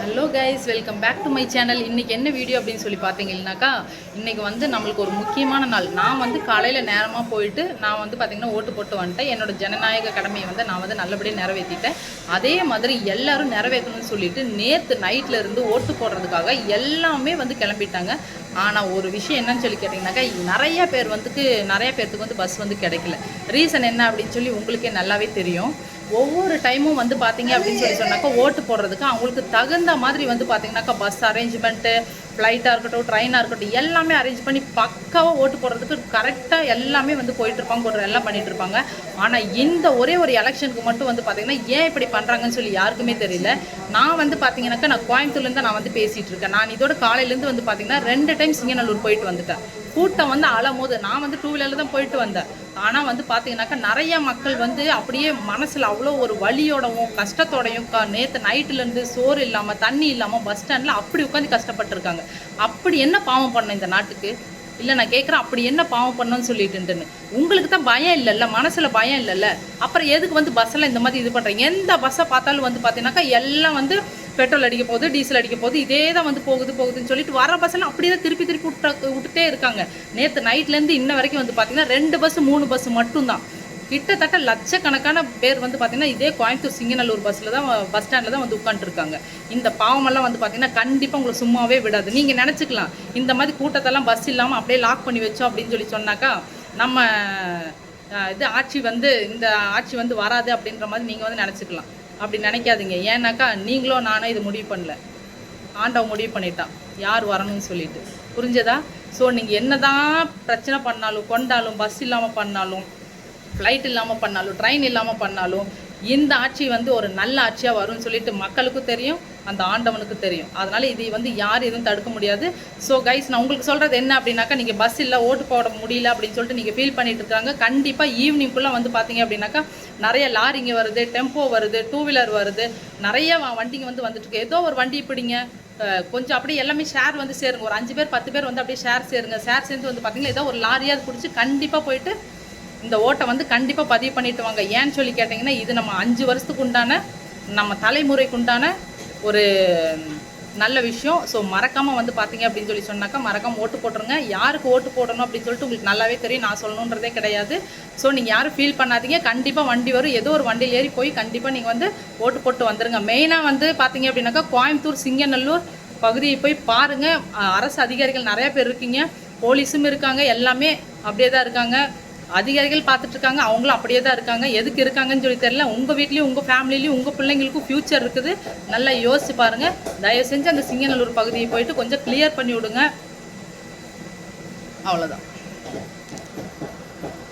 Hello guys, welcome back to my channel. இன்றைக்கி என்ன video அப்படின்னு சொல்லி பார்த்தீங்கன்னாக்கா, இன்றைக்கி வந்து நம்மளுக்கு ஒரு முக்கியமான நாள். நான் வந்து காலையில் நேரமாக போயிட்டு நான் வந்து பார்த்திங்கன்னா ஓட்டு போட்டு வந்துட்டேன். என்னோட ஜனநாயக கடமையை வந்து நான் வந்து நல்லபடியாக நிறைவேற்றிட்டேன். அதே மாதிரி எல்லோரும் நிறைவேற்றணும்னு சொல்லிட்டு நேற்று நைட்டில் இருந்து ஓட்டு போடுறதுக்காக எல்லாமே வந்து கிளம்பிட்டாங்க. ஆனால் ஒரு விஷயம் என்னன்னு சொல்லி கேட்டிங்கனாக்கா, நிறைய பேர்த்துக்கு வந்து பஸ் வந்து கிடைக்கல. ரீசன் என்ன அப்படின்னு சொல்லி உங்களுக்கே நல்லாவே தெரியும். ஒவ்வொரு டைமும் வந்து பார்த்தீங்க அப்படின்னு சொன்னாக்கா, ஓட்டு போடுறதுக்கு அவங்களுக்கு தகுந்த மாதிரி வந்து பார்த்தீங்கன்னாக்கா பஸ் அரேஞ்ச்மெண்ட்டு, ஃப்ளைட்டாக இருக்கட்டும், ட்ரெயினாக இருக்கட்டும், எல்லாமே அரேஞ்ச் பண்ணி பக்காவாக ஓட்டு போடுறதுக்கு கரெக்டாக எல்லாமே வந்து போயிட்டுருப்பாங்க, எல்லாம் பண்ணிகிட்டு இருப்பாங்க. ஆனால் இந்த ஒரே ஒரு எலெக்ஷனுக்கு மட்டும் வந்து பார்த்தீங்கன்னா ஏன் இப்படி பண்ணுறாங்கன்னு சொல்லி யாருக்குமே தெரியல. நான் வந்து பார்த்தீங்கன்னாக்கா நான் கோயம்புத்தூர்லேருந்து நான் வந்து பேசிகிட்டு இருக்கேன். நான் இதோட காலையிலேருந்து வந்து பார்த்தீங்கன்னா 2 டைம் சிங்கநல்லூர் போயிட்டு வந்துட்டேன். கூட்டம் வந்து அலமோது நான் வந்து 2 வீலரில் தான் போயிட்டு வந்தேன். ஆனால் வந்து பார்த்தீங்கன்னாக்கா நிறைய மக்கள் வந்து அப்படியே மனசில் அவ்வளோ ஒரு வலியோடவும் கஷ்டத்தோடையும் நேற்று நைட்டுலேருந்து சோறு இல்லாமல் தண்ணி இல்லாமல் பஸ் ஸ்டாண்டில் அப்படி உட்காந்து கஷ்டப்பட்டுருக்காங்க. அப்படி என்ன பாவம் பண்ணோம் இந்த நாட்டுக்கு? இல்லை, நான் கேட்குறேன், அப்படி என்ன பாவம் பண்ணோன்னு சொல்லிட்டுன்னு. உங்களுக்கு தான் பயம் இல்லைல்ல, மனசில் பயம் இல்லைல்ல, அப்புறம் எதுக்கு வந்து பஸ்ஸெல்லாம் இந்த மாதிரி இது பண்ணுறீங்க? எந்த பஸ்ஸை பார்த்தாலும் வந்து பார்த்தீங்கன்னாக்கா எல்லாம் வந்து பெட்ரோல் அடிக்க போகுது, டீசல் அடிக்க போகுது, இதே தான் வந்து போகுதுன்னு சொல்லிட்டு வர பஸ்ஸெல்லாம் அப்படியே தான் திருப்பி விட்டுட்டே இருக்காங்க. நேற்று நைட்லேருந்து இன்ன வரைக்கும் வந்து பார்த்தீங்கன்னா 2 பஸ் 3 பஸ் மட்டும்தான். கிட்டத்தட்ட லட்சக்கணக்கான பேர் வந்து பார்த்தீங்கன்னா இதே கோயம்புத்தூர் சிங்கநல்லூர் பஸ் ஸ்டாண்டில் தான் வந்து உட்காந்துருக்காங்க. இந்த பாவமெல்லாம் வந்து பார்த்தீங்கன்னா கண்டிப்பாக உங்களை சும்மாவே விடாது. நீங்கள் நினச்சிக்கலாம், இந்த மாதிரி கூட்டத்தெல்லாம் பஸ் இல்லாமல் அப்படியே லாக் பண்ணி வச்சோம் அப்படின்னு சொல்லி சொன்னாக்கா நம்ம இந்த ஆட்சி வந்து வராது அப்படின்ற மாதிரி நீங்கள் வந்து நினச்சிக்கலாம். அப்படி நினைக்காதீங்க. ஏன்னாக்கா நீங்களும் நானும் இது முடிவு பண்ணல, ஆண்டவன் முடிவு பண்ணிட்டான் யார் வரணும்னு சொல்லிட்டு. புரிஞ்சதா? ஸோ நீங்கள் என்ன தான் பிரச்சனை பண்ணாலும், கொண்டாலும், பஸ் இல்லாமல் பண்ணாலும், ஃப்ளைட் இல்லாமல் பண்ணாலும், ட்ரெயின் இல்லாமல் பண்ணாலும், இந்த ஆட்சி வந்து ஒரு நல்ல ஆட்சியாக வரும்னு சொல்லிட்டு மக்களுக்கும் தெரியும், அந்த ஆண்டவனுக்கு தெரியும். அதனால் இது வந்து யார் எதுவும் தடுக்க முடியாது. ஸோ கைஸ், நான் உங்களுக்கு சொல்கிறது என்ன அப்படின்னாக்கா, நீங்கள் பஸ் இல்லை, ஓட்டு போட முடியல அப்படின்னு சொல்லிட்டு நீங்கள் ஃபீல் பண்ணிட்டு இருக்காங்க. கண்டிப்பாக ஈவினிங்குள்ளே வந்து பார்த்தீங்க அப்படின்னாக்கா நிறைய லாரிங்க வருது, டெம்போ வருது, 2 வீலர் வருது, நிறைய வண்டிங்க வந்து வந்துட்டுருக்கு. ஏதோ ஒரு வண்டி பிடிங்க, கொஞ்சம் அப்படியே எல்லாமே ஷேர் வந்து சேருங்க. ஒரு 5 பேர் 10 பேர் வந்து அப்படியே ஷேர் சேருங்க. ஷேர் சேர்ந்து வந்து பார்த்தீங்கன்னா ஏதோ ஒரு லாரியாவது பிடிச்சி கண்டிப்பாக போயிட்டு இந்த ஓட்டை வந்து கண்டிப்பாக பதிவு பண்ணிட்டு வாங்க. ஏன்னு சொல்லி கேட்டிங்கன்னா, இது நம்ம 5 வருஷத்துக்கு உண்டான, நம்ம தலைமுறைக்கு உண்டான ஒரு நல்ல விஷயம். ஸோ மறக்காமல் வந்து பார்த்தீங்க அப்படின்னு சொல்லி சொன்னாக்கா மறக்காமல் ஓட்டு போட்டுருங்க. யாருக்கு ஓட்டு போடணும் அப்படின்னு சொல்லிட்டு உங்களுக்கு நல்லாவே தெரியும், நான் சொல்லணுன்றதே கிடையாது. ஸோ நீங்கள் யாரும் ஃபீல் பண்ணாதீங்க. கண்டிப்பாக வண்டி வரும், ஏதோ ஒரு வண்டியில் ஏறி போய் கண்டிப்பாக நீங்கள் வந்து ஓட்டு போட்டு வந்துடுங்க. மெயினாக வந்து பார்த்தீங்க அப்படின்னாக்கா கோயம்புத்தூர் சிங்கநல்லூர் பகுதியை போய் பாருங்கள். அரசு அதிகாரிகள் நிறையா பேர் இருக்கீங்க, போலீஸும் இருக்காங்க, எல்லாமே அப்படியே தான் இருக்காங்க. அதிகாரிகள் பார்த்துட்டு இருக்காங்க, அவங்களும் அப்படியே தான் இருக்காங்க. எதுக்கு இருக்காங்கன்னு சொல்லி தெரியல. உங்கள் வீட்லேயும் உங்கள் ஃபேமிலிலையும் உங்கள் பிள்ளைங்களுக்கும் ஃப்யூச்சர் இருக்குது. நல்லா யோசிச்சு பாருங்கள். தயவு செஞ்சு அந்த சிங்கநல்லூர் பகுதியை போயிட்டு கொஞ்சம் கிளியர் பண்ணி விடுங்க. அவ்வளோதான்.